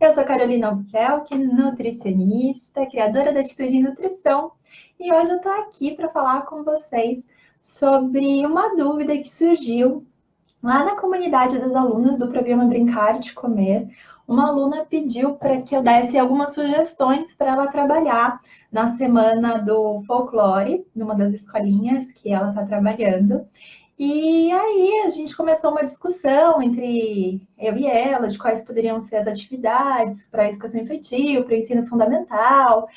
Eu sou Carolina Albuquerque, nutricionista, criadora da Atitude em Nutrição, e hoje eu estou aqui para falar com vocês sobre uma dúvida que surgiu lá na comunidade das alunas do programa Brincar de Comer. Uma aluna pediu para que eu desse algumas sugestões para ela trabalhar na semana do folclore, numa das escolinhas que ela está trabalhando. E aí a gente começou uma discussão entre eu e ela de quais poderiam ser as atividades para a educação infantil, para o ensino fundamental.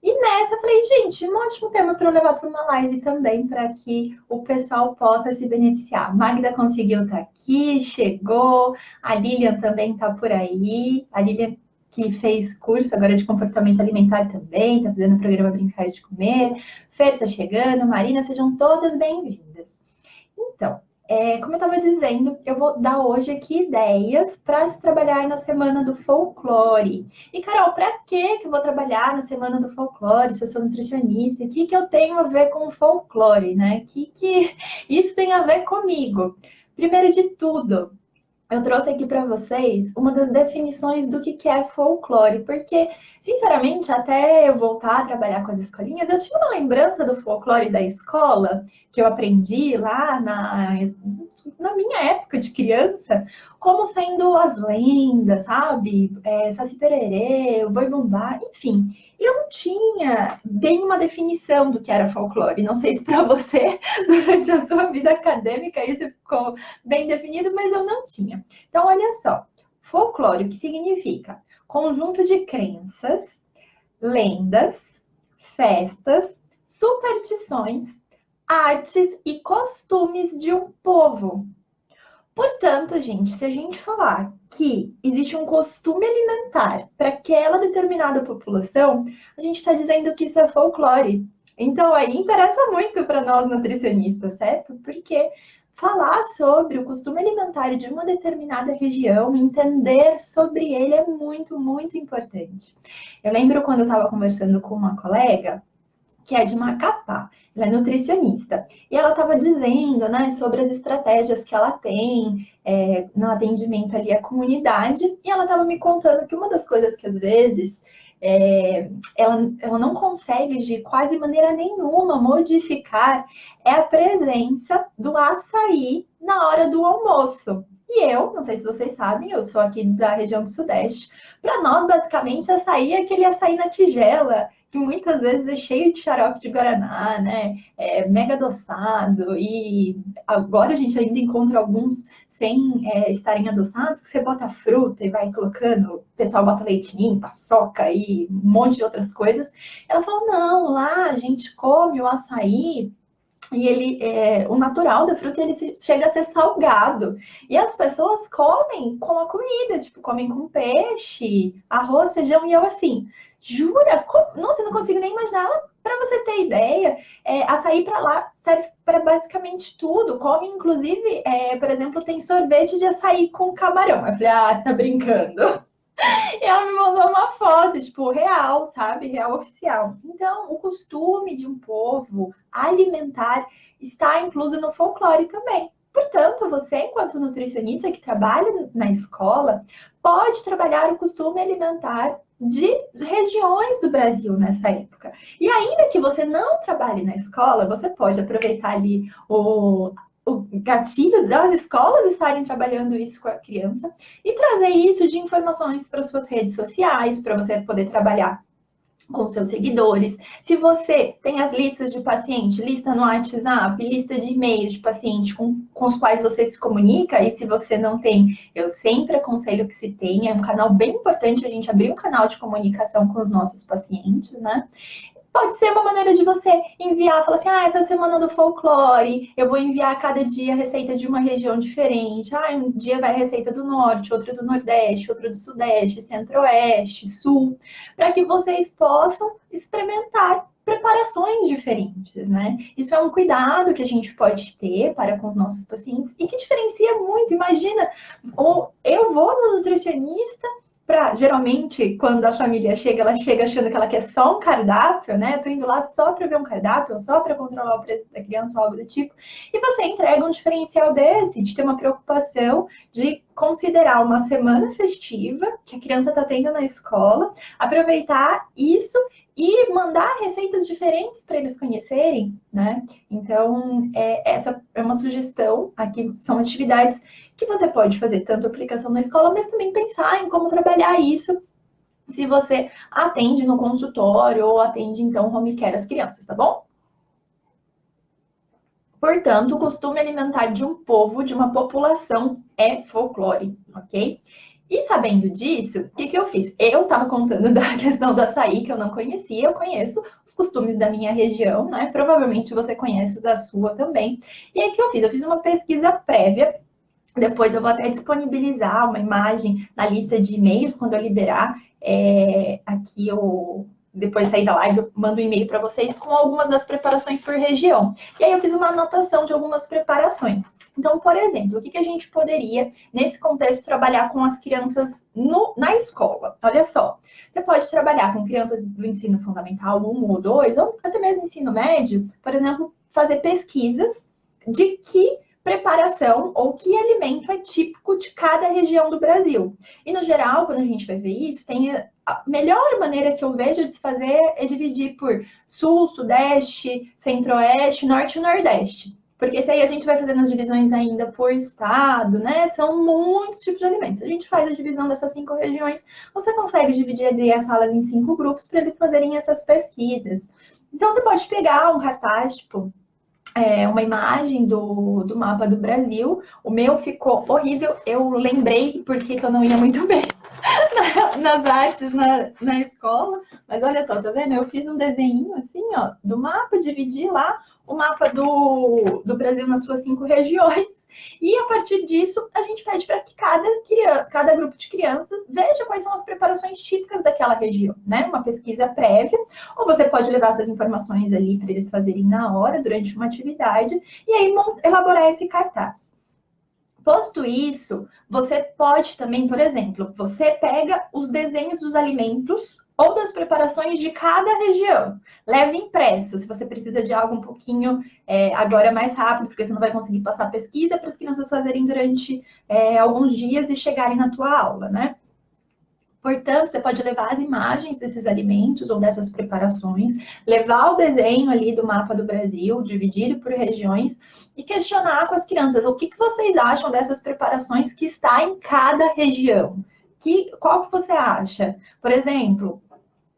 E nessa eu falei, gente, um ótimo tema para eu levar para uma live também, para que o pessoal possa se beneficiar. Magda conseguiu estar aqui, chegou, a Lilian também está por aí. A Lilian que fez curso agora de comportamento alimentar também, está fazendo o programa Brincar de Comer. Fer está chegando, Marina, sejam todas bem-vindas. Então, como eu estava dizendo, eu vou dar hoje aqui ideias para se trabalhar na Semana do Folclore. E, Carol, para que eu vou trabalhar na Semana do Folclore, se eu sou nutricionista? O que eu tenho a ver com o folclore, né? O que isso tem a ver comigo? Primeiro de tudo, eu trouxe aqui para vocês uma das definições do que é folclore, porque, sinceramente, até eu voltar a trabalhar com as escolinhas, eu tinha uma lembrança do folclore da escola, que eu aprendi lá na minha época de criança, como sendo as lendas, sabe? Saci Pererê, o Boi Bumbá, enfim. Eu não tinha bem uma definição do que era folclore. Não sei se para você, durante a sua vida acadêmica, isso ficou bem definido, mas eu não tinha. Então, olha só, folclore, o que significa? Conjunto de crenças, lendas, festas, superstições, artes e costumes de um povo. Portanto, gente, se a gente falar que existe um costume alimentar para aquela determinada população, a gente está dizendo que isso é folclore. Então, aí interessa muito para nós nutricionistas, certo? Porque falar sobre o costume alimentar de uma determinada região, entender sobre ele é muito, muito importante. Eu lembro quando eu estava conversando com uma colega, que é de Macapá, ela é nutricionista, e ela estava dizendo, né, sobre as estratégias que ela tem no atendimento ali à comunidade, e ela estava me contando que uma das coisas que às vezes ela não consegue de quase maneira nenhuma modificar é a presença do açaí na hora do almoço. E eu, não sei se vocês sabem, eu sou aqui da região do Sudeste. Para nós, basicamente, açaí é aquele açaí na tigela, que muitas vezes é cheio de xarope de guaraná, né? É mega adoçado. E agora a gente ainda encontra alguns sem estarem adoçados, que você bota fruta e vai colocando, o pessoal bota leitinho, paçoca e um monte de outras coisas. Ela falou, não, lá a gente come o açaí e o natural da fruta, ele chega a ser salgado. E as pessoas comem com a comida, tipo, comem com peixe, arroz, feijão, e eu assim, jura? Nossa, eu não consigo nem imaginar. Para você ter ideia, açaí para lá serve para basicamente tudo. Come, inclusive, por exemplo, tem sorvete de açaí com camarão. Eu falei, você tá brincando. E ela me mandou uma foto, tipo, real, sabe? Real oficial. Então, o costume de um povo alimentar está incluso no folclore também. Portanto, você, enquanto nutricionista que trabalha na escola, pode trabalhar o costume alimentar de regiões do Brasil nessa época. E ainda que você não trabalhe na escola, você pode aproveitar ali o gatilho das escolas estarem trabalhando isso com a criança e trazer isso de informações para suas redes sociais, para você poder trabalhar com seus seguidores. Se você tem as listas de paciente, lista no WhatsApp, lista de e-mails de paciente com os quais você se comunica, e se você não tem, eu sempre aconselho que se tenha, é um canal bem importante a gente abrir um canal de comunicação com os nossos pacientes, né? Pode ser uma maneira de você enviar, falar assim, essa semana do folclore, eu vou enviar cada dia a receita de uma região diferente. Um dia vai a receita do norte, outro do nordeste, outro do sudeste, centro-oeste, sul, para que vocês possam experimentar preparações diferentes, né? Isso é um cuidado que a gente pode ter para com os nossos pacientes e que diferencia muito. Imagina, eu vou no nutricionista Geralmente, quando a família chega, ela chega achando que ela quer só um cardápio, né? Tô indo lá só para ver um cardápio, ou só para controlar o preço da criança, algo do tipo. E você entrega um diferencial desse, de ter uma preocupação de considerar uma semana festiva que a criança está tendo na escola, aproveitar isso e mandar receitas diferentes para eles conhecerem, né? Então, essa é uma sugestão. Aqui são atividades que você pode fazer tanto aplicação na escola, mas também pensar em como trabalhar isso se você atende no consultório ou atende, então, home care as crianças, tá bom? Portanto, o costume alimentar de um povo, de uma população, é folclore, ok? E sabendo disso, o que eu fiz? Eu estava contando da questão do açaí, que eu não conhecia, eu conheço os costumes da minha região, né? Provavelmente você conhece o da sua também. E aí, o que eu fiz? Eu fiz uma pesquisa prévia. Depois eu vou até disponibilizar uma imagem na lista de e-mails quando eu liberar. Aqui eu depois sair da live, eu mando um e-mail para vocês com algumas das preparações por região. E aí eu fiz uma anotação de algumas preparações. Então, por exemplo, o que a gente poderia, nesse contexto, trabalhar com as crianças na escola? Olha só, você pode trabalhar com crianças do ensino fundamental 1 ou 2, ou até mesmo ensino médio, por exemplo, fazer pesquisas de que preparação ou que alimento é típico de cada região do Brasil. E, no geral, quando a gente vai ver isso, tem a melhor maneira que eu vejo de se fazer é dividir por Sul, Sudeste, Centro-Oeste, Norte e Nordeste. Porque se aí a gente vai fazendo as divisões ainda por estado, né? São muitos tipos de alimentos. A gente faz a divisão dessas 5 regiões, você consegue dividir ali as salas em 5 grupos para eles fazerem essas pesquisas. Então, você pode pegar um cartaz, tipo, uma imagem do mapa do Brasil. O meu ficou horrível. Eu lembrei porque que eu não ia muito bem nas artes na escola. Mas olha só, tá vendo? Eu fiz um desenho assim, ó, do mapa, dividi lá o mapa do Brasil nas suas 5 regiões. E a partir disso, a gente pede para que cada grupo de crianças veja quais são as preparações típicas daquela região, né? Uma pesquisa prévia, ou você pode levar essas informações ali para eles fazerem na hora, durante uma atividade, e aí elaborar esse cartaz. Posto isso, você pode também, por exemplo, você pega os desenhos dos alimentos ou das preparações de cada região. Leve impresso, se você precisa de algo um pouquinho agora mais rápido, porque você não vai conseguir passar a pesquisa para as crianças fazerem durante alguns dias e chegarem na tua aula, né? Portanto, você pode levar as imagens desses alimentos ou dessas preparações, levar o desenho ali do mapa do Brasil, dividido por regiões, e questionar com as crianças o que vocês acham dessas preparações que está em cada região. Qual que você acha? Por exemplo,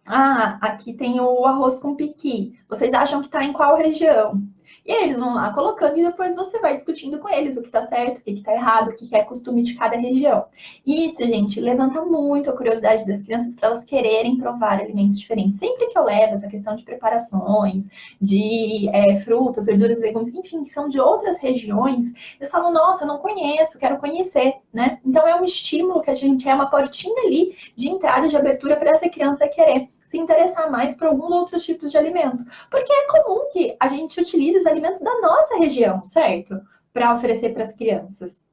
aqui tem o arroz com piqui. Vocês acham que está em qual região? E aí eles vão lá colocando e depois você vai discutindo com eles o que está certo, o que está errado, o que é costume de cada região. Isso, gente, levanta muito a curiosidade das crianças para elas quererem provar alimentos diferentes. Sempre que eu levo essa questão de preparações, de frutas, verduras, legumes, enfim, que são de outras regiões, eles falam, nossa, eu não conheço, quero conhecer, né? Então é um estímulo que a gente uma portinha ali de entrada, de abertura para essa criança querer se interessar mais por alguns outros tipos de alimento. Porque é comum que a gente utilize os alimentos da nossa região, certo? Para oferecer para as crianças.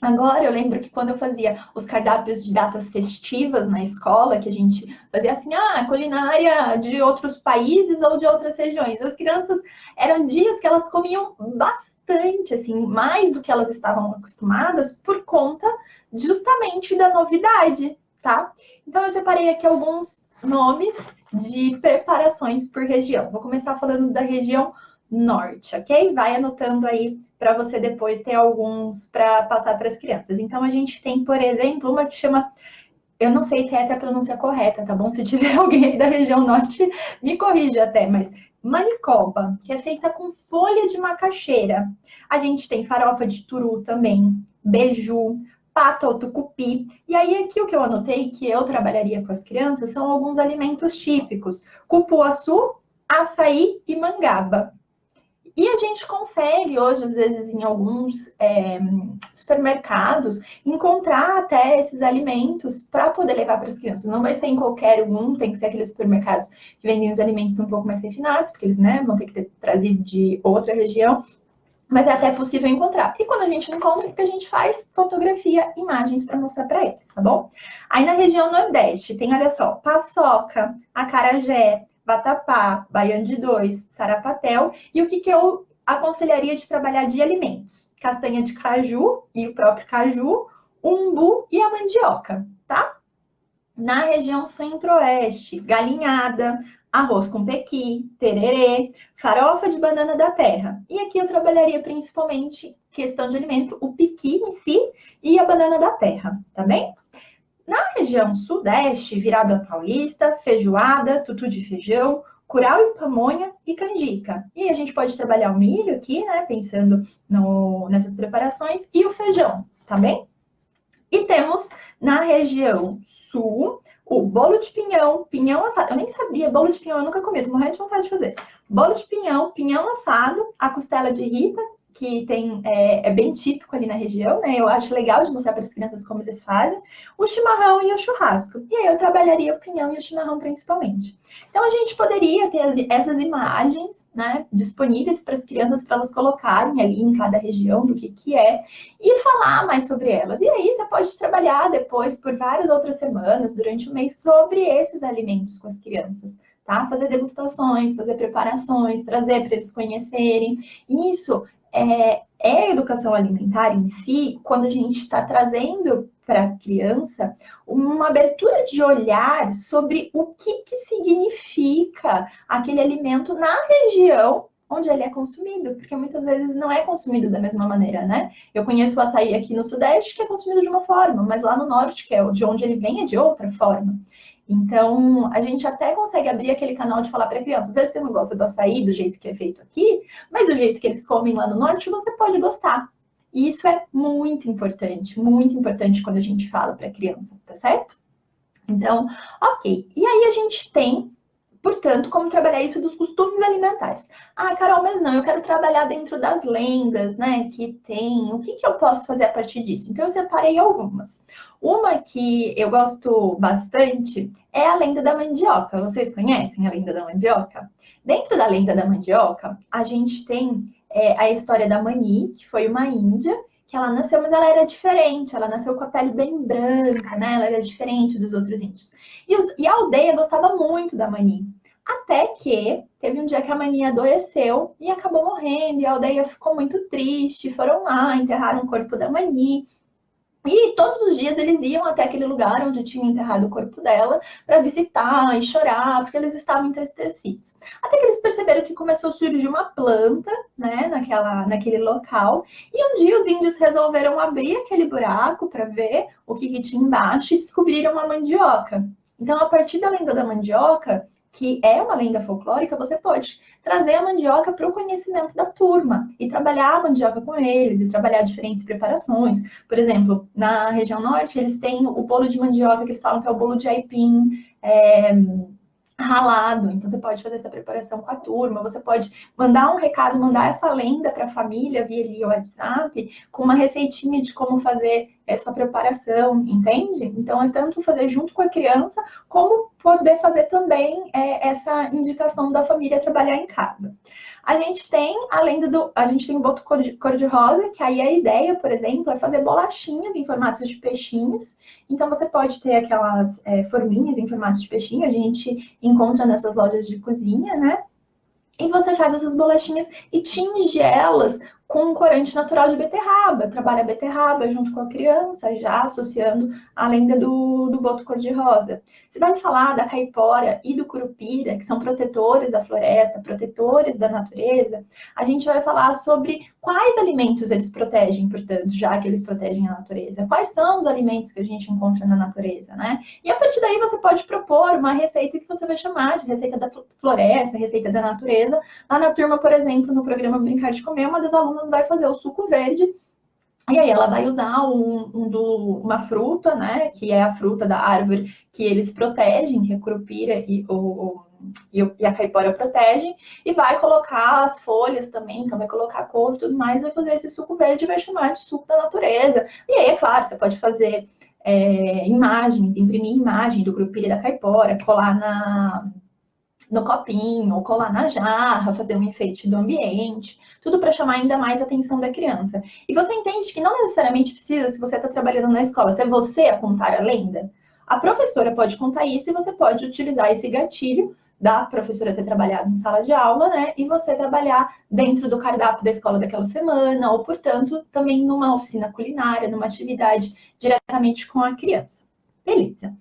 Agora, eu lembro que quando eu fazia os cardápios de datas festivas na escola, que a gente fazia assim, culinária de outros países ou de outras regiões. As crianças, eram dias que elas comiam bastante, assim, mais do que elas estavam acostumadas, por conta justamente da novidade, tá? Então, eu separei aqui alguns nomes de preparações por região. Vou começar falando da região norte, ok? Vai anotando aí para você depois ter alguns para passar para as crianças. Então, a gente tem, por exemplo, uma que chama... Eu não sei se essa é a pronúncia correta, tá bom? Se tiver alguém aí da região norte, me corrija até, mas manicoba, que é feita com folha de macaxeira. A gente tem farofa de turu também, beiju, pato ou tucupi. E aí, aqui o que eu anotei que eu trabalharia com as crianças são alguns alimentos típicos: cupuaçu, açaí e mangaba. E a gente consegue hoje, às vezes, em alguns supermercados, encontrar até esses alimentos para poder levar para as crianças. Não vai ser em qualquer um, tem que ser aqueles supermercados que vendem os alimentos um pouco mais refinados, porque eles, né, vão ter que ter trazido de outra região. mas é até possível encontrar. E quando a gente não encontra, o que a gente faz? Fotografia, imagens para mostrar para eles, tá bom? Aí na região Nordeste tem, olha só, paçoca, acarajé, vatapá, baião de dois, sarapatel. E o que eu aconselharia de trabalhar de alimentos? Castanha de caju e o próprio caju, umbu e a mandioca, tá? Na região centro-oeste, galinhada, arroz com pequi, tererê, farofa de banana da terra. E aqui eu trabalharia principalmente questão de alimento, o pequi em si e a banana da terra, tá bem? Na região sudeste, virado a paulista, feijoada, tutu de feijão, curau e pamonha e canjica. E a gente pode trabalhar o milho aqui, né, pensando nessas preparações, e o feijão, tá bem? E temos na região sul o bolo de pinhão, pinhão assado. Eu nem sabia, bolo de pinhão eu nunca comi, tô morrendo de vontade de fazer. Bolo de pinhão, pinhão assado, a costela de rita, que é bem típico ali na região, né? Eu acho legal de mostrar para as crianças como eles fazem, o chimarrão e o churrasco. E aí eu trabalharia o pinhão e o chimarrão principalmente. Então a gente poderia ter essas imagens, né, disponíveis para as crianças para elas colocarem ali em cada região do que é e falar mais sobre elas. E aí você pode trabalhar depois por várias outras semanas, durante o mês, sobre esses alimentos com as crianças, tá? Fazer degustações, fazer preparações, trazer para eles conhecerem. Isso é educação alimentar em si, quando a gente está trazendo para a criança uma abertura de olhar sobre o que significa aquele alimento na região onde ele é consumido, porque muitas vezes não é consumido da mesma maneira, né? Eu conheço o açaí aqui no Sudeste, que é consumido de uma forma, mas lá no Norte, que é de onde ele vem, é de outra forma. Então, a gente até consegue abrir aquele canal de falar para a criança, às vezes você não gosta do açaí do jeito que é feito aqui, mas do jeito que eles comem lá no Norte, você pode gostar. E isso é muito importante quando a gente fala para a criança, tá certo? Então, ok. E aí a gente tem, portanto, como trabalhar isso dos costumes alimentares. Ah, Carol, mas não, eu quero trabalhar dentro das lendas, né, que tem. O que eu posso fazer a partir disso? Então, eu separei algumas. Uma que eu gosto bastante é a lenda da mandioca. Vocês conhecem a lenda da mandioca? Dentro da lenda da mandioca, a gente tem a história da Mani, que foi uma índia, que ela nasceu, mas ela era diferente. Ela nasceu com a pele bem branca, né? Ela era diferente dos outros índios. E a aldeia gostava muito da Mani. Até que teve um dia que a Mani adoeceu e acabou morrendo, e a aldeia ficou muito triste. Foram lá, enterraram o corpo da Mani. E todos os dias eles iam até aquele lugar onde tinha enterrado o corpo dela para visitar e chorar, porque eles estavam entristecidos. Até que eles perceberam que começou a surgir uma planta, né, naquele local. E um dia os índios resolveram abrir aquele buraco para ver o que tinha embaixo e descobriram uma mandioca. Então, a partir da lenda da mandioca, que é uma lenda folclórica, você pode trazer a mandioca para o conhecimento da turma e trabalhar a mandioca com eles, e trabalhar diferentes preparações. Por exemplo, na região norte, eles têm o bolo de mandioca, que eles falam que é o bolo de aipim, ralado. Então, você pode fazer essa preparação com a turma, você pode mandar um recado, mandar essa lenda para a família via WhatsApp, com uma receitinha de como fazer essa preparação, entende? Então, é tanto fazer junto com a criança, como poder fazer também essa indicação da família trabalhar em casa. A gente tem, a gente tem o boto cor-de-rosa, que aí a ideia, por exemplo, é fazer bolachinhas em formatos de peixinhos. Então, você pode ter aquelas forminhas em formatos de peixinho, a gente encontra nessas lojas de cozinha, né? E você faz essas bolachinhas e tinge elas com um corante natural de beterraba. Trabalha a beterraba junto com a criança, já associando a lenda do boto cor-de-rosa. Você vai falar da caipora e do curupira, que são protetores da floresta, protetores da natureza. A gente vai falar sobre quais alimentos eles protegem, portanto, já que eles protegem a natureza. Quais são os alimentos que a gente encontra na natureza, né? E a partir daí você pode propor uma receita que você vai chamar de receita da floresta, receita da natureza. Lá na turma, por exemplo, no programa Brincar de Comer, uma das alunas vai fazer o suco verde, e aí ela vai usar uma fruta, né, que é a fruta da árvore que eles protegem, que a curupira e a caipora protegem, e vai colocar as folhas também, então vai colocar a couve e tudo mais, vai fazer esse suco verde e vai chamar de suco da natureza. E aí, é claro, você pode fazer imagens, imprimir imagem do curupira e da caipora, colar no copinho, ou colar na jarra, fazer um enfeite do ambiente, tudo para chamar ainda mais a atenção da criança. E você entende que não necessariamente precisa, se você está trabalhando na escola, ser você a contar a lenda. A professora pode contar isso e você pode utilizar esse gatilho da professora ter trabalhado em sala de aula, né? E você trabalhar dentro do cardápio da escola daquela semana, ou, portanto, também numa oficina culinária, numa atividade diretamente com a criança. Beleza.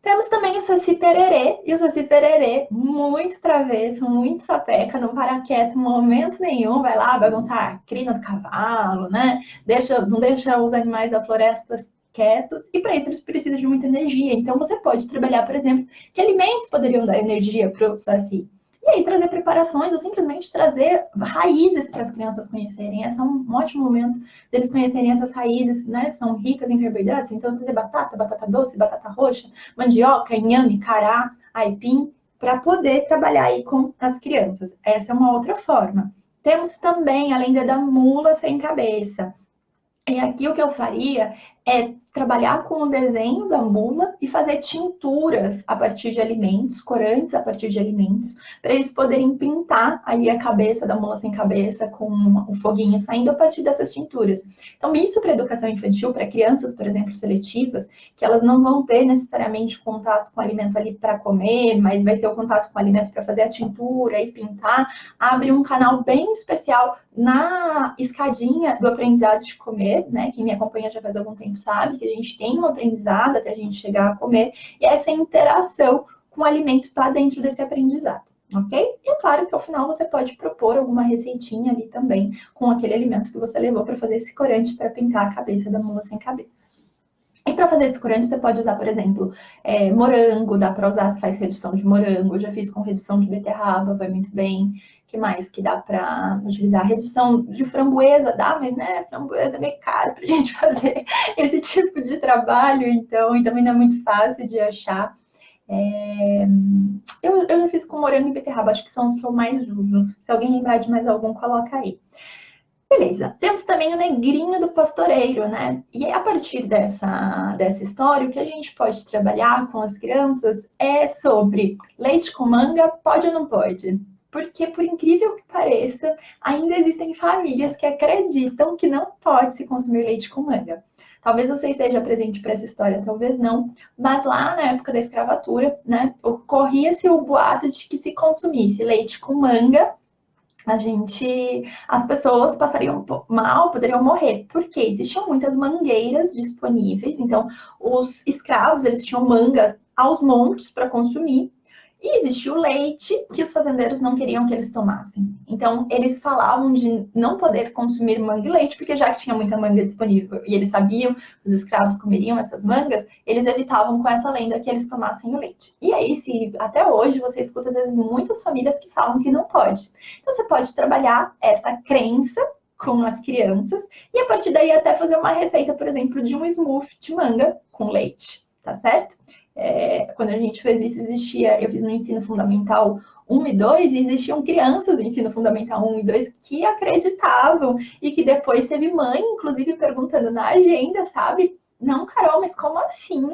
Temos também o Saci Pererê, e o Saci Pererê, muito travesso, muito sapeca, não para quieto em momento nenhum, vai lá bagunçar a crina do cavalo, né? Não deixa os animais da floresta quietos, e para isso eles precisam de muita energia. Então você pode trabalhar, por exemplo, que alimentos poderiam dar energia para o Saci. E aí trazer preparações, ou simplesmente trazer raízes para as crianças conhecerem. Esse é um ótimo momento deles conhecerem essas raízes, né? São ricas em carboidratos, então trazer batata, batata doce, batata roxa, mandioca, inhame, cará, aipim, para poder trabalhar aí com as crianças. Essa é uma outra forma. Temos também a lenda da mula sem cabeça. E aqui o que eu faria é trabalhar com o desenho da mula e fazer tinturas a partir de alimentos, corantes a partir de alimentos, para eles poderem pintar aí a cabeça da mula sem cabeça com o foguinho saindo a partir dessas tinturas. Então, isso para educação infantil, para crianças, por exemplo, seletivas, que elas não vão ter necessariamente contato com o alimento ali para comer, mas vai ter o contato com o alimento para fazer a tintura e pintar, abre um canal bem especial na escadinha do aprendizado de comer, né? Quem me acompanha já faz algum tempo sabe que a gente tem um aprendizado até a gente chegar a comer, e essa interação com o alimento está dentro desse aprendizado, ok? E é claro que ao final você pode propor alguma receitinha ali também com aquele alimento que você levou para fazer esse corante para pintar a cabeça da mula sem cabeça. E para fazer esse corante, você pode usar, por exemplo, morango, dá para usar, faz redução de morango, eu já fiz com redução de beterraba, vai muito bem. Que mais que dá para utilizar? Redução de framboesa, dá, mas né, framboesa é meio caro para a gente fazer esse tipo de trabalho, então, e também não é muito fácil de achar. Eu já fiz com morango e beterraba, acho que são os que eu mais uso. Se alguém lembrar de mais algum, coloca aí. Beleza, temos também o negrinho do pastoreiro, né? E a partir dessa história, o que a gente pode trabalhar com as crianças é sobre leite com manga, pode ou não pode? Porque, por incrível que pareça, ainda existem famílias que acreditam que não pode se consumir leite com manga. Talvez você esteja presente para essa história, talvez não, mas lá na época da escravatura, né, ocorria-se o boato de que se consumisse leite com manga, as pessoas passariam mal, poderiam morrer, porque existiam muitas mangueiras disponíveis, então os escravos, eles tinham mangas aos montes para consumir, e existia o leite que os fazendeiros não queriam que eles tomassem. Então, eles falavam de não poder consumir manga e leite, porque já que tinha muita manga disponível e eles sabiam que os escravos comeriam essas mangas, eles evitavam com essa lenda que eles tomassem o leite. E aí, até hoje, você escuta, às vezes, muitas famílias que falam que não pode. Então, você pode trabalhar essa crença com as crianças e, a partir daí, até fazer uma receita, por exemplo, de um smoothie de manga com leite, tá certo? Quando a gente fez isso, eu fiz no ensino fundamental 1 e 2, e existiam crianças do ensino fundamental 1 e 2 que acreditavam, e que depois teve mãe, inclusive, perguntando na agenda, sabe? Não, Carol, mas como assim?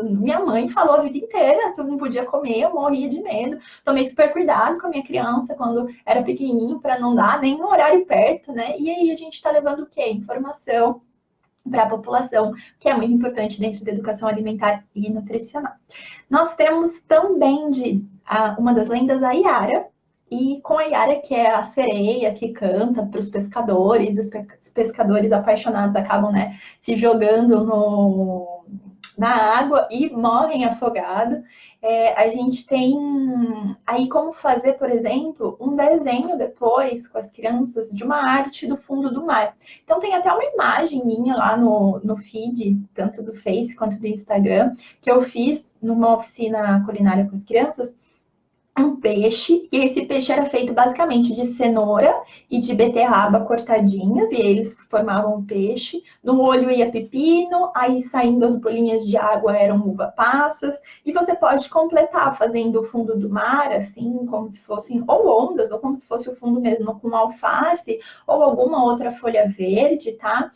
Minha mãe falou a vida inteira que eu não podia comer, eu morria de medo. Tomei super cuidado com a minha criança quando era pequenininho para não dar nem no horário perto, né? E aí a gente está levando o quê? Informação para a população, que é muito importante dentro da educação alimentar e nutricional. Nós temos também uma das lendas a Iara, e com a Iara, que é a sereia que canta para os pescadores, os pescadores apaixonados acabam, né, se jogando na água e morrem afogados. A gente tem aí como fazer, por exemplo, um desenho depois com as crianças de uma arte do fundo do mar. Então tem até uma imagem minha lá no feed, tanto do Face quanto do Instagram, que eu fiz numa oficina culinária com as crianças, um peixe, e esse peixe era feito basicamente de cenoura e de beterraba cortadinhas, e eles formavam um peixe. No olho ia pepino, aí saindo as bolinhas de água eram uva passas, e você pode completar fazendo o fundo do mar, assim, como se fossem ou ondas, ou como se fosse o fundo mesmo com alface, ou alguma outra folha verde, tá?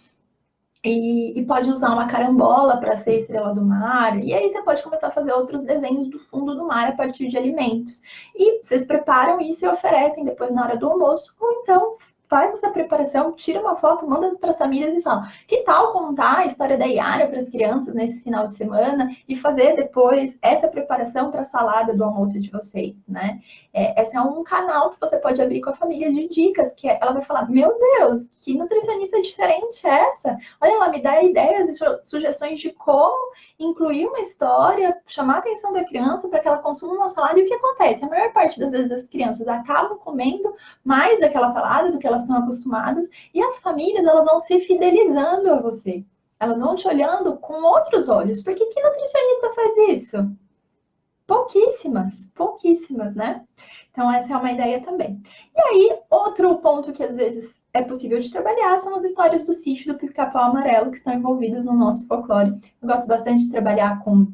E pode usar uma carambola para ser a estrela do mar. E aí você pode começar a fazer outros desenhos do fundo do mar a partir de alimentos. E vocês preparam isso e oferecem depois na hora do almoço. Ou então faz essa preparação, tira uma foto, manda para as famílias e fala: que tal contar a história da Yara para as crianças nesse final de semana e fazer depois essa preparação para a salada do almoço de vocês, né? Esse é um canal que você pode abrir com a família de dicas, que ela vai falar: meu Deus, que nutricionista diferente é essa? Olha, ela me dá ideias e sugestões de como incluir uma história, chamar a atenção da criança para que ela consuma uma salada. E o que acontece? A maior parte das vezes as crianças acabam comendo mais daquela salada do que elas estão acostumadas, e as famílias elas vão se fidelizando a você. Elas vão te olhando com outros olhos. Porque que nutricionista faz isso? Pouquíssimas, pouquíssimas, né? Então, essa é uma ideia também. E aí, outro ponto que às vezes é possível de trabalhar são as histórias do sítio do Pica-Pau Amarelo que estão envolvidas no nosso folclore. Eu gosto bastante de trabalhar com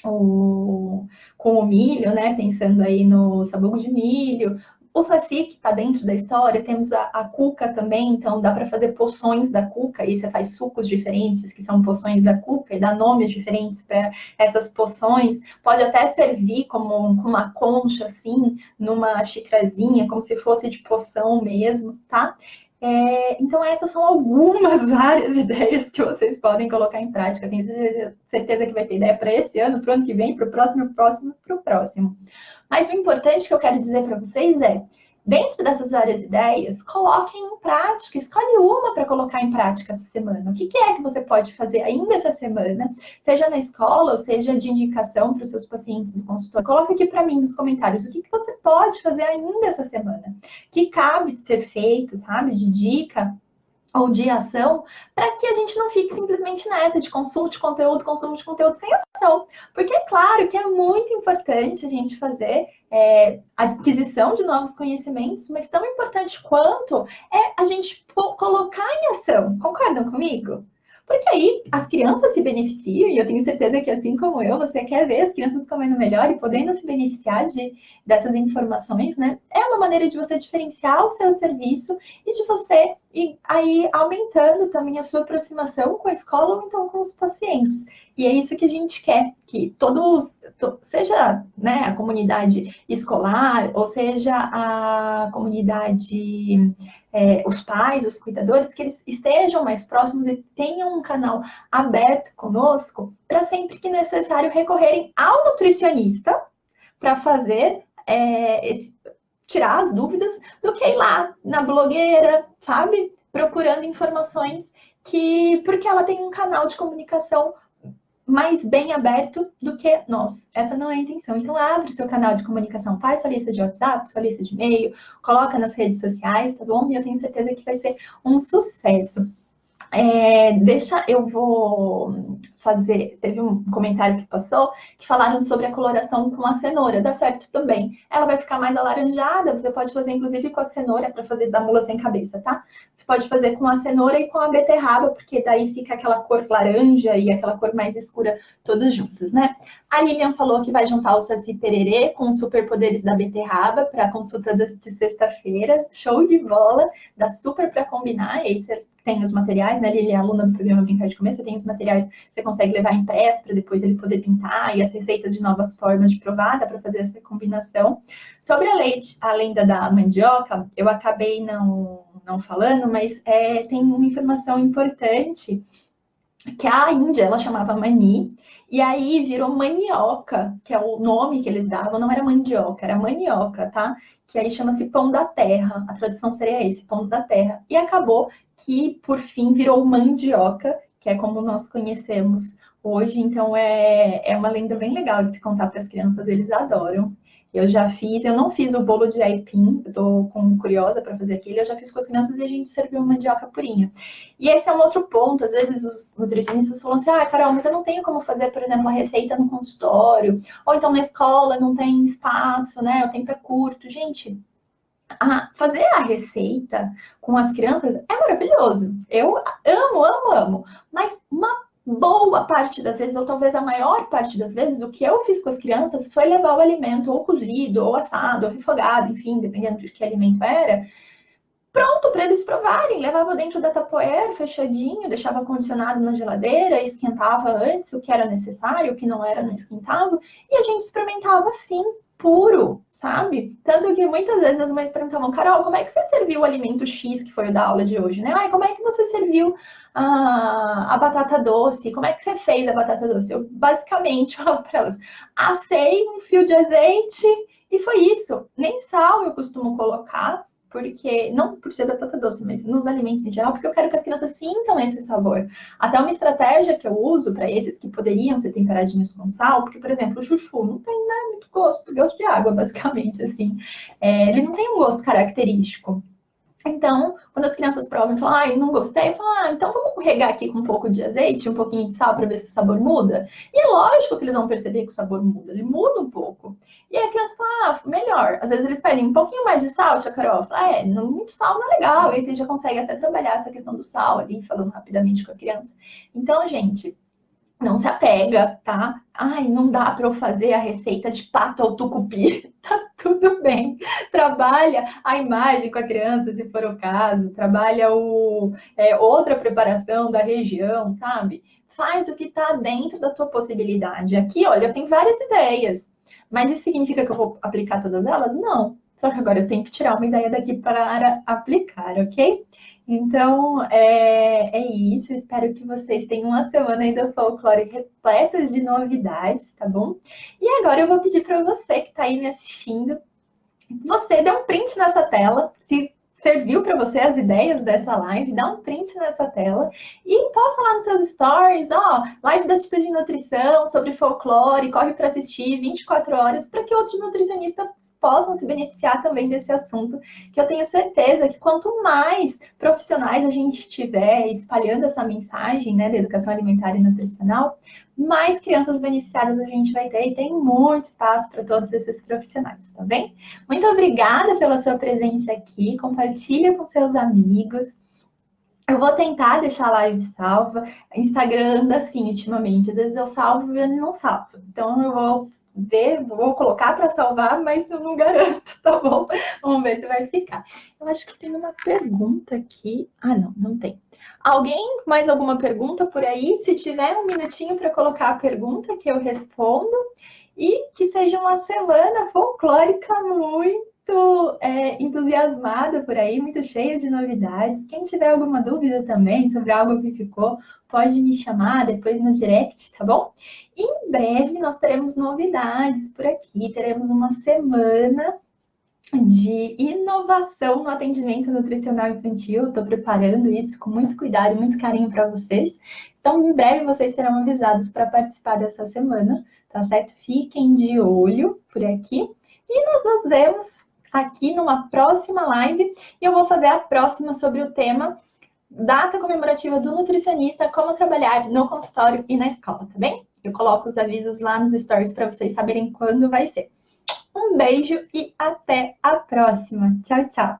o milho, né? Pensando aí no sabugo de milho. O saci, que está dentro da história, temos a cuca também, então dá para fazer poções da cuca, e você faz sucos diferentes, que são poções da cuca, e dá nomes diferentes para essas poções. Pode até servir como uma concha, assim, numa xicrazinha, como se fosse de poção mesmo, tá? Então, essas são algumas várias ideias que vocês podem colocar em prática. Tenho certeza que vai ter ideia para esse ano, para o ano que vem, para o próximo, para o próximo. Mas o importante que eu quero dizer para vocês é, dentro dessas várias ideias, coloquem em prática, escolhe uma para colocar em prática essa semana. O que é que você pode fazer ainda essa semana, seja na escola ou seja de indicação para os seus pacientes do consultório? Coloca aqui para mim nos comentários o que você pode fazer ainda essa semana, que cabe de ser feito, sabe, de dica ou de ação, para que a gente não fique simplesmente nessa de consumo de conteúdo sem ação. Porque é claro que é muito importante a gente fazer aquisição de novos conhecimentos, mas tão importante quanto é a gente colocar em ação. Concordam comigo? Porque aí as crianças se beneficiam, e eu tenho certeza que assim como eu, você quer ver as crianças comendo melhor e podendo se beneficiar dessas informações, né? É uma maneira de você diferenciar o seu serviço e de você ir aí aumentando também a sua aproximação com a escola ou então com os pacientes. E é isso que a gente quer, que seja, né, a comunidade escolar, ou seja a comunidade, os pais, os cuidadores, que eles estejam mais próximos e tenham um canal aberto conosco para sempre que necessário recorrerem ao nutricionista para fazer tirar as dúvidas do que ir lá na blogueira, sabe? Procurando informações porque ela tem um canal de comunicação mais bem aberto do que nós. Essa não é a intenção. Então, abre seu canal de comunicação, faz sua lista de WhatsApp, sua lista de e-mail, coloca nas redes sociais, tá bom? E eu tenho certeza que vai ser um sucesso. Eu vou fazer. Teve um comentário que passou que falaram sobre a coloração com a cenoura. Dá certo também. Ela vai ficar mais alaranjada. Você pode fazer, inclusive, com a cenoura para fazer da mula sem cabeça, tá? Você pode fazer com a cenoura e com a beterraba, porque daí fica aquela cor laranja e aquela cor mais escura todas juntas, né? A Lilian falou que vai juntar o Saci Pererê com os superpoderes da beterraba para a consulta de sexta-feira. Show de bola! Dá super para combinar. E aí você tem os materiais, né? Ele é aluna do programa Brincar de Comer, você tem os materiais, você consegue levar impresso para depois ele poder pintar, e as receitas de novas formas de provar, dá para fazer essa combinação. Sobre a lenda da mandioca, eu acabei não falando, mas tem uma informação importante, que a Índia, ela chamava mani, e aí virou manioca, que é o nome que eles davam, não era mandioca, era manioca, tá? Que aí chama-se pão da terra, a tradução seria esse, pão da terra. E acabou que, por fim, virou mandioca, que é como nós conhecemos hoje. Então, é uma lenda bem legal de se contar para as crianças, eles adoram. Eu não fiz o bolo de aipim, eu tô curiosa para fazer aquele, eu já fiz com as crianças e a gente serviu mandioca purinha. E esse é um outro ponto, às vezes os nutricionistas falam assim, Carol, mas eu não tenho como fazer, por exemplo, uma receita no consultório, ou então na escola não tem espaço, né, o tempo é curto. Gente, fazer a receita com as crianças é maravilhoso. Eu amo, amo, amo. Mas uma boa parte das vezes, ou talvez a maior parte das vezes, o que eu fiz com as crianças foi levar o alimento ou cozido, ou assado, ou refogado, enfim, dependendo de que alimento era, pronto para eles provarem. Levava dentro da Tupperware, fechadinho, deixava condicionado na geladeira, esquentava antes o que era necessário, o que não era, não esquentava, e a gente experimentava assim, puro, sabe? Tanto que muitas vezes as mães perguntavam, Carol, como é que você serviu o alimento X, que foi o da aula de hoje, né? Ai, como é que você serviu a batata doce? Como é que você fez a batata doce? Eu basicamente falava para elas, assei um fio de azeite e foi isso. Nem sal eu costumo colocar, porque não por ser batata doce, mas nos alimentos em geral, porque eu quero que as crianças sintam esse sabor. Até uma estratégia que eu uso para esses que poderiam ser temperadinhos com sal, porque, por exemplo, o chuchu não tem, né, muito gosto de água, basicamente, assim. Ele não tem um gosto característico. Então, quando as crianças provam e falam, ai, não gostei, eu falo, então vamos regar aqui com um pouco de azeite, um pouquinho de sal para ver se o sabor muda. E é lógico que eles vão perceber que o sabor muda, ele muda um pouco. E aí a criança fala, melhor. Às vezes eles pedem um pouquinho mais de sal, tia Carol. Fala, muito sal não é legal. E aí você já consegue até trabalhar essa questão do sal ali, falando rapidamente com a criança. Então, gente, não se apega, tá? Ai, não dá para eu fazer a receita de pato ao tucupi. Tá tudo bem. Trabalha a imagem com a criança, se for o caso. Trabalha outra preparação da região, sabe? Faz o que está dentro da tua possibilidade. Aqui, olha, eu tenho várias ideias. Mas isso significa que eu vou aplicar todas elas? Não. Só que agora eu tenho que tirar uma ideia daqui para aplicar, ok? Então, é isso. Espero que vocês tenham uma semana aí do folclore repletas de novidades, tá bom? E agora eu vou pedir para você que está aí me assistindo, você dê um print nessa tela, se serviu para você as ideias dessa live, dá um print nessa tela e posta lá nos seus stories, live da Atitude de Nutrição sobre folclore, corre para assistir 24 horas, para que outros nutricionistas possam se beneficiar também desse assunto, que eu tenho certeza que quanto mais profissionais a gente tiver espalhando essa mensagem, né, da educação alimentar e nutricional, mais crianças beneficiadas a gente vai ter, e tem muito espaço para todos esses profissionais, tá bem? Muito obrigada pela sua presença aqui, compartilha com seus amigos. Eu vou tentar deixar a live salva. Instagram anda assim ultimamente, às vezes eu salvo e não salvo. Então eu vou colocar para salvar, mas eu não garanto, tá bom? Vamos ver se vai ficar. Eu acho que tem uma pergunta aqui. Ah, não tem. Alguém mais alguma pergunta por aí? Se tiver um minutinho para colocar a pergunta que eu respondo. E que seja uma semana folclórica muito entusiasmada por aí, muito cheia de novidades. Quem tiver alguma dúvida também sobre algo que ficou, pode me chamar depois no direct, tá bom? Em breve nós teremos novidades por aqui, teremos uma semana de inovação no atendimento nutricional infantil. Estou preparando isso com muito cuidado e muito carinho para vocês. Então, em breve vocês serão avisados para participar dessa semana, tá certo? Fiquem de olho por aqui. E nós nos vemos aqui numa próxima live. E eu vou fazer a próxima sobre o tema data comemorativa do nutricionista, como trabalhar no consultório e na escola, tá bem? Eu coloco os avisos lá nos stories para vocês saberem quando vai ser. Um beijo e até a próxima. Tchau, tchau.